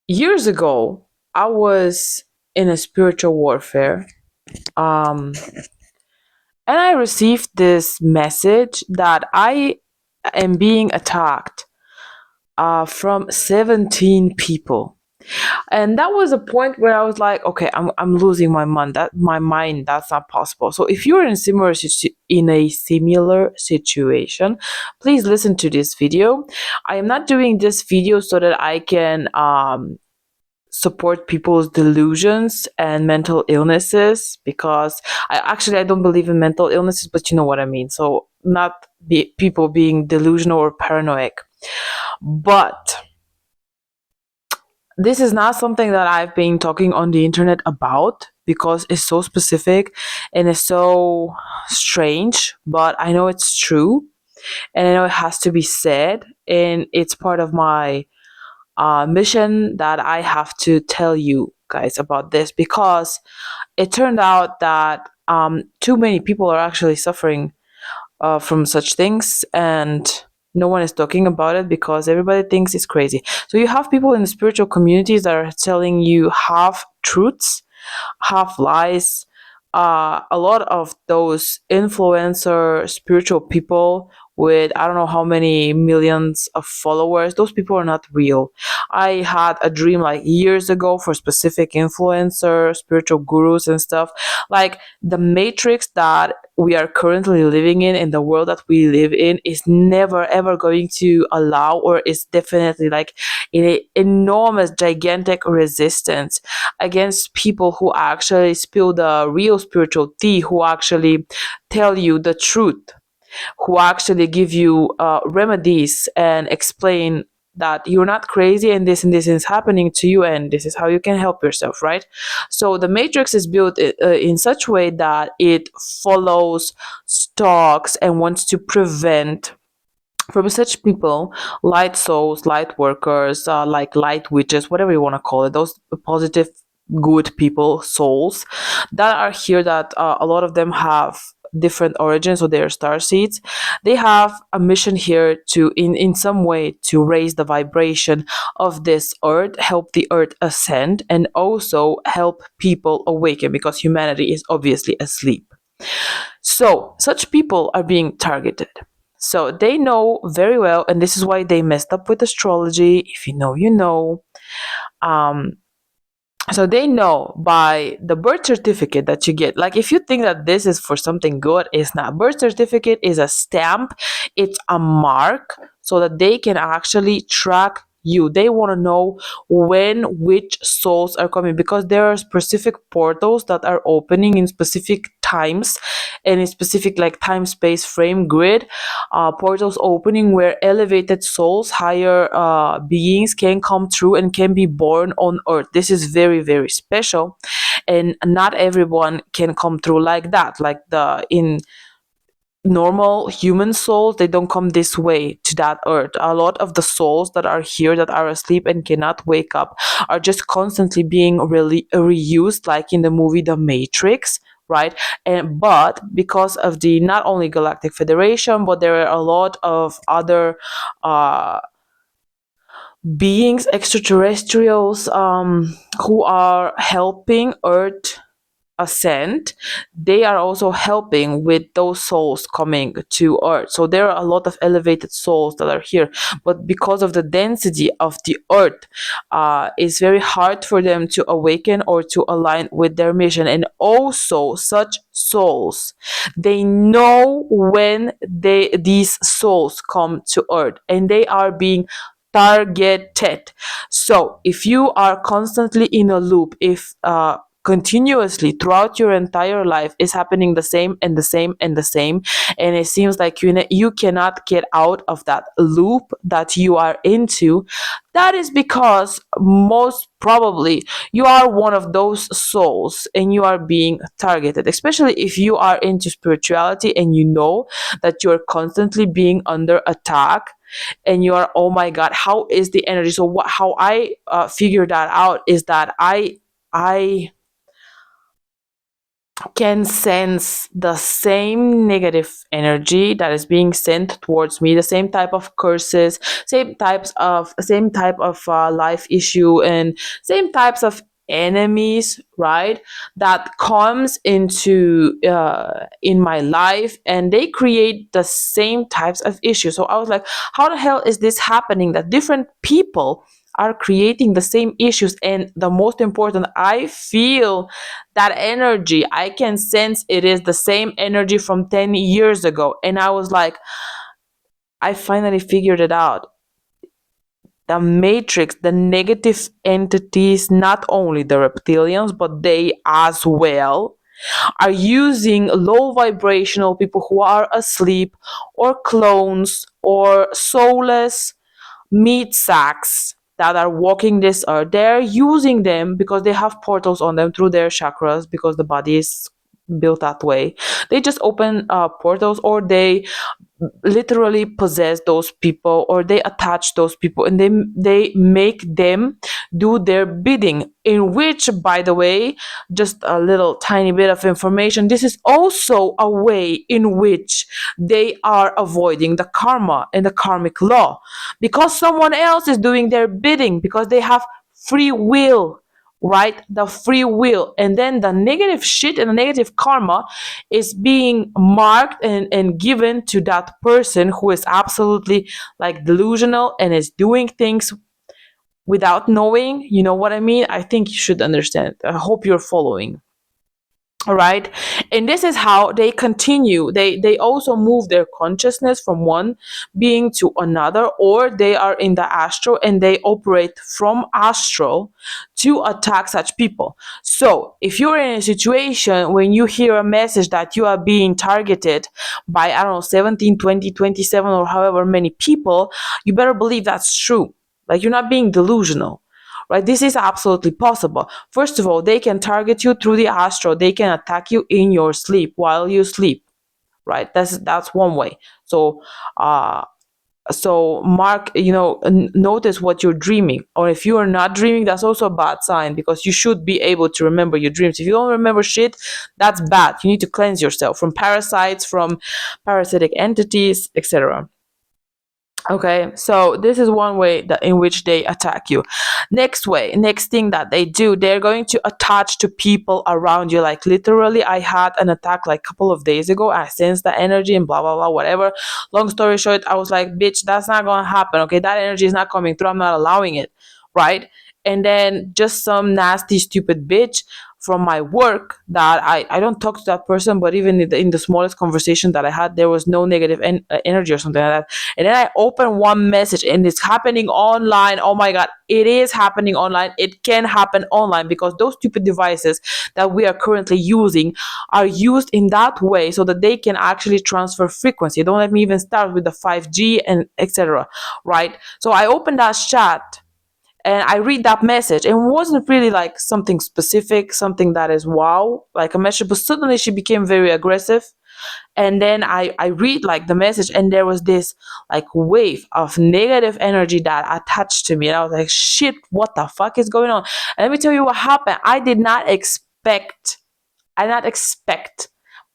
Years ago, I was in a spiritual warfare. Um, and I received this message that I am being attacked from 17 people. And that was a point where I was like, okay, I'm losing my mind. That's not possible. So if you're in a similar situation, please listen to this video. I am not doing this video so that I can support people's delusions and mental illnesses, because I don't believe in mental illnesses, but you know what I mean. So not people being delusional or paranoid. But this is not something that I've been talking on the internet about, because it's so specific and it's so strange, but I know it's true and I know it has to be said, and it's part of my mission that I have to tell you guys about this, because it turned out that too many people are actually suffering from such things, and no one is talking about it because everybody thinks it's crazy. So you have people in the spiritual communities that are telling you half truths, half lies. A lot of those influencer spiritual people with I don't know how many millions of followers, those people are not real. I had a dream like years ago for specific influencer, spiritual gurus and stuff. Like the matrix that we are currently living in the world that we live in, is never ever going to allow, or is definitely like in an enormous gigantic resistance against people who actually spill the real spiritual tea, who actually tell you the truth, who actually give you remedies and explain that you're not crazy and this is happening to you and this is how you can help yourself, right? So the matrix is built in such a way that it follows, stalks, and wants to prevent from such people, light souls, light workers, like light witches, whatever you want to call it, those positive, good people, souls that are here, that a lot of them have different origins, so they're star seeds. They have a mission here to, in some way, to raise the vibration of this earth, help the earth ascend, and also help people awaken, because humanity is obviously asleep. So, such people are being targeted. So, they know very well, and this is why they messed up with astrology. If you know, you know. Um, so, they know by the birth certificate that you get. Like, if you think that this is for something good, it's not. Birth certificate is a stamp, it's a mark, so that they can actually track you. They want to know when which souls are coming, because there are specific portals that are opening in specific times and in specific like time space frame grid, portals opening where elevated souls, higher beings can come through and can be born on earth. This is very very special, and not everyone can come through like that. Like the in normal human souls, they don't come this way to that earth. A lot of the souls that are here, that are asleep and cannot wake up, are just constantly being really reused, like in the movie The Matrix, right? And but because of the not only Galactic Federation, but there are a lot of other uh beings, extraterrestrials, who are helping earth ascent. They are also helping with those souls coming to earth. So there are a lot of elevated souls that are here, but because of the density of the earth, it's very hard for them to awaken or to align with their mission. And also such souls, they know when these souls come to earth, and they are being targeted. So if you are constantly in a loop, if continuously throughout your entire life is happening the same and the same and the same, and it seems like you cannot get out of that loop that you are into, that is because most probably you are one of those souls and you are being targeted, especially if you are into spirituality and you know that you're constantly being under attack, and you are, oh my god, how is the energy? So what, how I figured that out is that I can sense the same negative energy that is being sent towards me, the same type of curses, same type of life issue, and same types of enemies, right, that comes into in my life, and they create the same types of issues. So I was like, how the hell is this happening, that different people are creating the same issues? And the most important, I feel that energy, I can sense it is the same energy from 10 years ago. And I was like, I finally figured it out. The matrix, the negative entities, not only the reptilians, but they as well, are using low vibrational people who are asleep, or clones, or soulless meat sacks that are walking this earth. They're using them because they have portals on them through their chakras, because the body is built that way. They just open portals, or they literally possess those people, or they attach those people, and they make them do their bidding. In which, by the way, just a little tiny bit of information, this is also a way in which they are avoiding the karma and the karmic law, because someone else is doing their bidding, because they have free will, right? The free will. And then the negative shit and the negative karma is being marked and given to that person who is absolutely like delusional and is doing things without knowing. You know what I mean? I think you should understand. I hope you're following. All right. And this is how they continue. They also move their consciousness from one being to another, or they are in the astral and they operate from astral to attack such people. So if you're in a situation when you hear a message that you are being targeted by, I don't know, 17, 20, 27, or however many people, you better believe that's true. Like, you're not being delusional, right? This is absolutely possible. First of all, they can target you through the astral. They can attack you in your sleep, while you sleep, right? That's one way. So mark, notice what you're dreaming. Or if you are not dreaming, that's also a bad sign, because you should be able to remember your dreams. If you don't remember shit, that's bad. You need to cleanse yourself from parasites, from parasitic entities, etc. Okay, so this is one way that in which they attack you. Next thing that they do, they're going to attach to people around you. Like, literally, I had an attack like a couple of days ago. I sensed the energy and blah blah blah, whatever. Long story short, I was like, bitch, that's not gonna happen. Okay, that energy is not coming through. I'm not allowing it, right? And then just some nasty, stupid bitch from my work, that I don't talk to that person, but even in the smallest conversation that I had, there was no negative energy or something like that. And then I open one message and it's happening online. Oh my God, it is happening online. It can happen online, because those stupid devices that we are currently using are used in that way so that they can actually transfer frequency. Don't let me even start with the 5G and etc. Right? So I opened that chat and I read that message, and it wasn't really like something specific, something that is wow, like a message, but suddenly she became very aggressive. And then I read like the message, and there was this like wave of negative energy that attached to me, and I was like, shit, what the fuck is going on? And let me tell you what happened. I did not expect,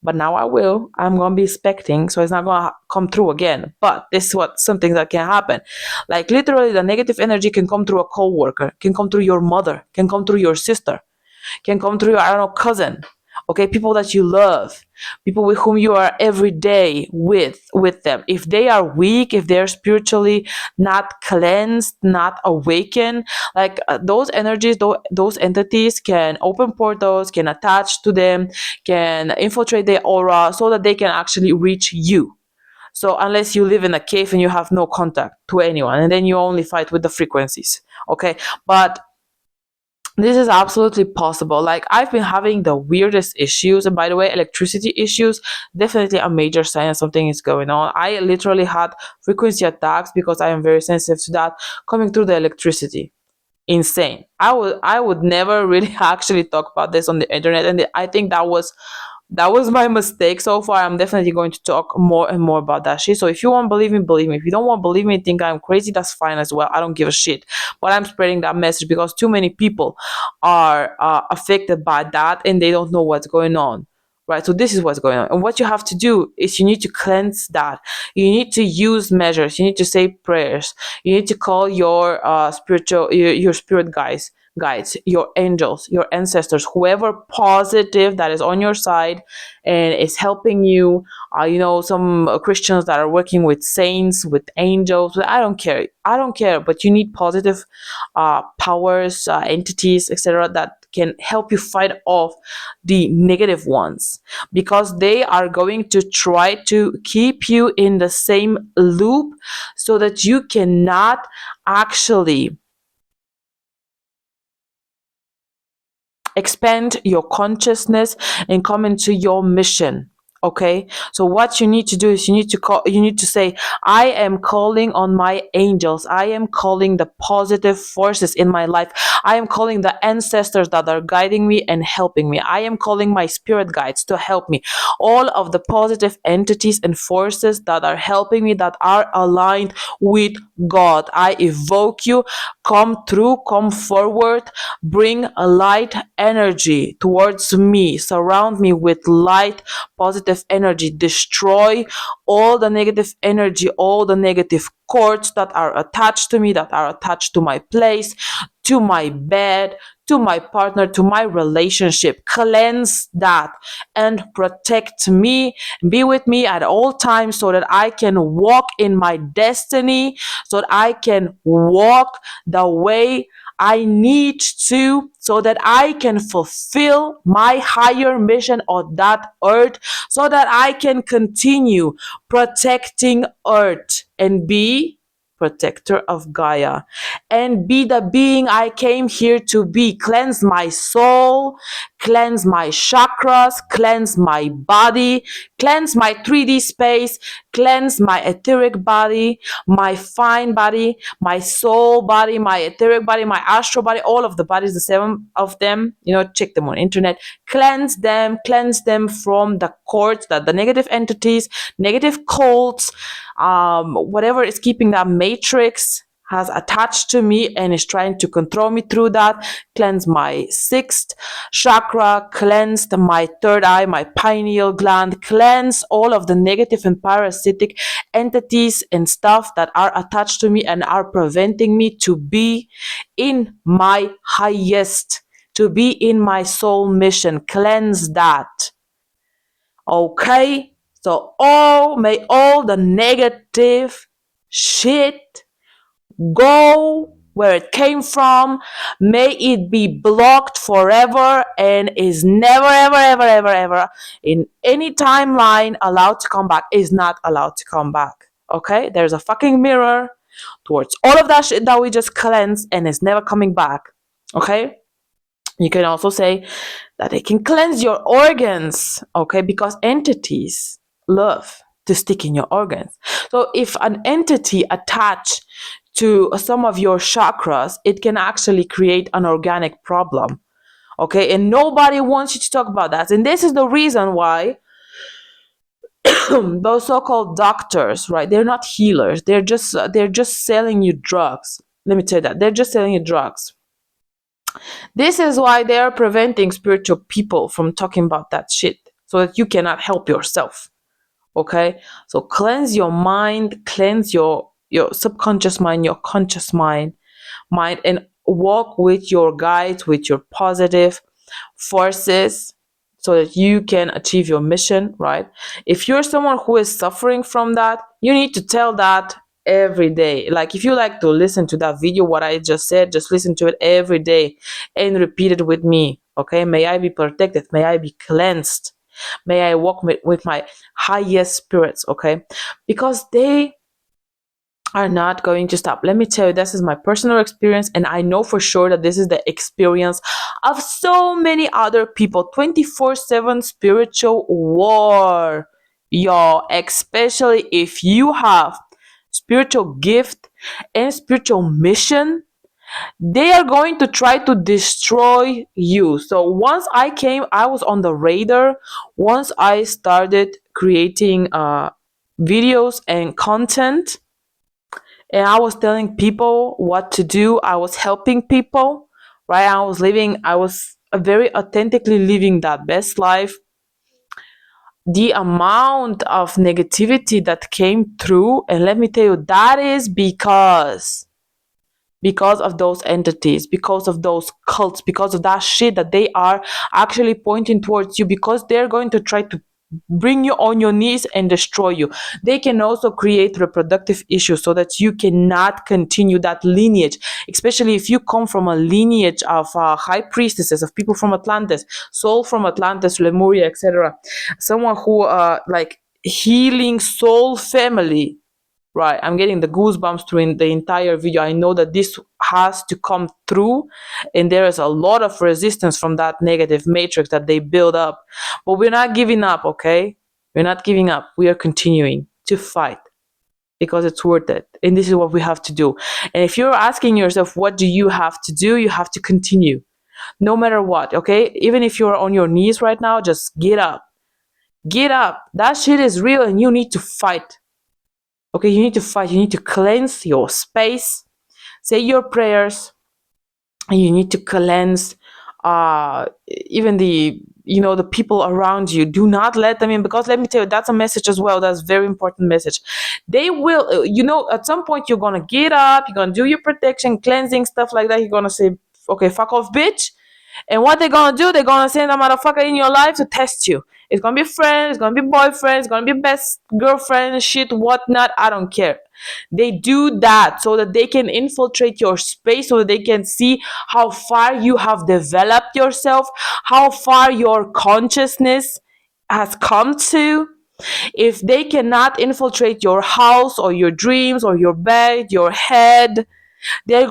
but now I will. I'm gonna be expecting, so it's not gonna come through again. But this is what something that can happen. Like, literally, the negative energy can come through a coworker, can come through your mother, can come through your sister, can come through your, I don't know, cousin. Okay, people that you love, people with whom you are every day with them. If they are weak, if they're spiritually not cleansed, not awakened, like those energies, those entities can open portals, can attach to them, can infiltrate their aura so that they can actually reach you. So unless you live in a cave and you have no contact to anyone, and then you only fight with the frequencies. Okay, but this is absolutely possible. Like, I've been having the weirdest issues. And by the way, electricity issues, definitely a major sign that something is going on. I literally had frequency attacks, because I am very sensitive to that, coming through the electricity. Insane. I would never really actually talk about this on the internet, and I think that was my mistake so far. I'm definitely going to talk more and more about that shit. So if you want to believe me, believe me. If you don't want to believe me, think I'm crazy, that's fine as well. I don't give a shit. But I'm spreading that message because too many people are affected by that, and they don't know what's going on. right? So this is what's going on. And what you have to do is you need to cleanse that. You need to use measures. You need to say prayers. You need to call your your spirit guides, your angels, your ancestors, whoever positive that is on your side and is helping you. Some Christians that are working with saints, with angels. I don't care. I don't care. But you need positive powers, entities, etc., that can help you fight off the negative ones, because they are going to try to keep you in the same loop so that you cannot actually expand your consciousness and come into your mission. Okay, so what you need to do is you need to say, I am calling on my angels, I am calling the positive forces in my life, I am calling the ancestors that are guiding me and helping me, I am calling my spirit guides to help me, all of the positive entities and forces that are helping me, that are aligned with God. I evoke you, come through, come forward, bring a light energy towards me, surround me with light, positive energy, destroy all the negative energy, all the negative cords that are attached to me, that are attached to my place, to my bed, to my partner, to my relationship. Cleanse that and protect me. Be with me at all times so that I can walk in my destiny, so that I can walk the way I need to, so that I can fulfill my higher mission on that earth, so that I can continue protecting earth and be protector of Gaia and be the being I came here to be. Cleanse my soul, cleanse my chakras, cleanse my body, cleanse my 3D space, cleanse my etheric body, my fine body, my soul body, my etheric body, my astral body, all of the bodies, the 7 of them, check them on internet. Cleanse them from the cords, that the negative entities, negative cults, whatever is keeping that matrix has attached to me and is trying to control me through that. Cleanse my 6th chakra, cleanse my 3rd eye, my pineal gland, cleanse all of the negative and parasitic entities and stuff that are attached to me and are preventing me to be in my highest, to be in my soul mission. Cleanse that. Okay? So may all the negative shit go where it came from. May it be blocked forever and is never, ever, ever, ever, ever in any timeline allowed to come back. Is not allowed to come back. Okay? There's a fucking mirror towards all of that shit that we just cleansed and is never coming back. Okay? You can also say that it can cleanse your organs, okay? Because entities love to stick in your organs. So if an entity attached to some of your chakras, it can actually create an organic problem, okay? And nobody wants you to talk about that. And this is the reason why those so-called doctors, right? They're not healers. They're just selling you drugs. Let me tell you that. They're just selling you drugs. This is why they are preventing spiritual people from talking about that shit, so that you cannot help yourself. Okay? So cleanse your mind, cleanse your subconscious mind, your conscious mind, and walk with your guides, with your positive forces, so that you can achieve your mission, right? If you're someone who is suffering from that, you need to tell that every day. Like, if you like to listen to that video, what I just said, just listen to it every day and repeat it with me. Okay? May I be protected, may I be cleansed, may I walk with my highest spirits. Okay? Because they are not going to stop. Let me tell you, this is my personal experience, and I know for sure that this is the experience of so many other people. 24/7 spiritual war, y'all, especially if you have spiritual gift and spiritual mission. They are going to try to destroy you. So once I was on the radar. Once I started creating videos and content, and I was telling people what to do. I was helping people, right? I was very authentically living that best life. the amount of negativity that came through, and let me tell you, that is because of those entities, because of those cults, because of that shit that they are actually pointing towards you, because they're going to try to bring you on your knees and destroy you. They can also create reproductive issues so that you cannot continue that lineage, especially if you come from a lineage of high priestesses, of people from Atlantis, soul from Atlantis, Lemuria, etc. Someone who like healing soul family. Right, I'm getting the goosebumps through the entire video. I know that this has to come through, and there is a lot of resistance from that negative matrix that they build up. But we're not giving up, okay? We're not giving up. We are continuing to fight because it's worth it. And this is what we have to do. And if you're asking yourself, what do you have to do? You have to continue no matter what, okay? Even if you're on your knees right now, just get up. Get up. That shit is real, and you need to fight. Okay, you need to fight. You need to cleanse your space, say your prayers, and you need to cleanse even the people around you. Do not let them in, because let me tell you, that's a message as well. That's a very important message. They will, at some point you're gonna get up, you're gonna do your protection, cleansing, stuff like that. You're gonna say, okay, fuck off, bitch. And what they're gonna do, they're gonna send a motherfucker in your life to test you. It's gonna be friends, it's gonna be boyfriend, it's gonna be best girlfriend, shit, whatnot. I don't care. They do that so that they can infiltrate your space, so that they can see how far you have developed yourself, how far your consciousness has come to. If they cannot infiltrate your house or your dreams or your bed, your head, they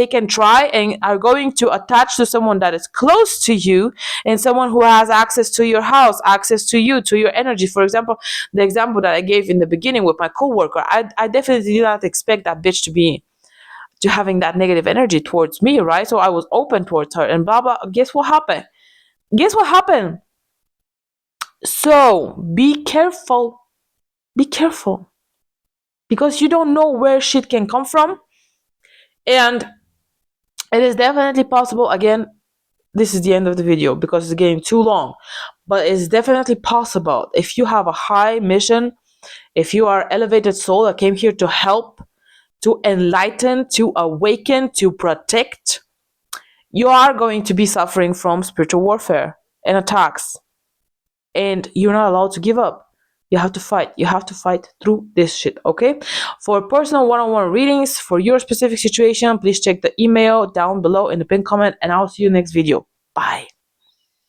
can try and are going to attach to someone that is close to you, and someone who has access to your house, access to you, to your energy. For example, the example that I gave in the beginning with my coworker, I definitely did not expect that bitch to having that negative energy towards me, right? So I was open towards her, and blah blah. Guess what happened? So be careful. Be careful, because you don't know where shit can come from. And it is definitely possible. Again, this is the end of the video because it's getting too long, but it's definitely possible, if you have a high mission, if you are elevated soul that came here to help, to enlighten, to awaken, to protect, you are going to be suffering from spiritual warfare and attacks, and you're not allowed to give up. You have to fight. You have to fight through this shit, okay? For personal one-on-one readings for your specific situation, please check the email down below in the pinned comment, and I'll see you next video. Bye.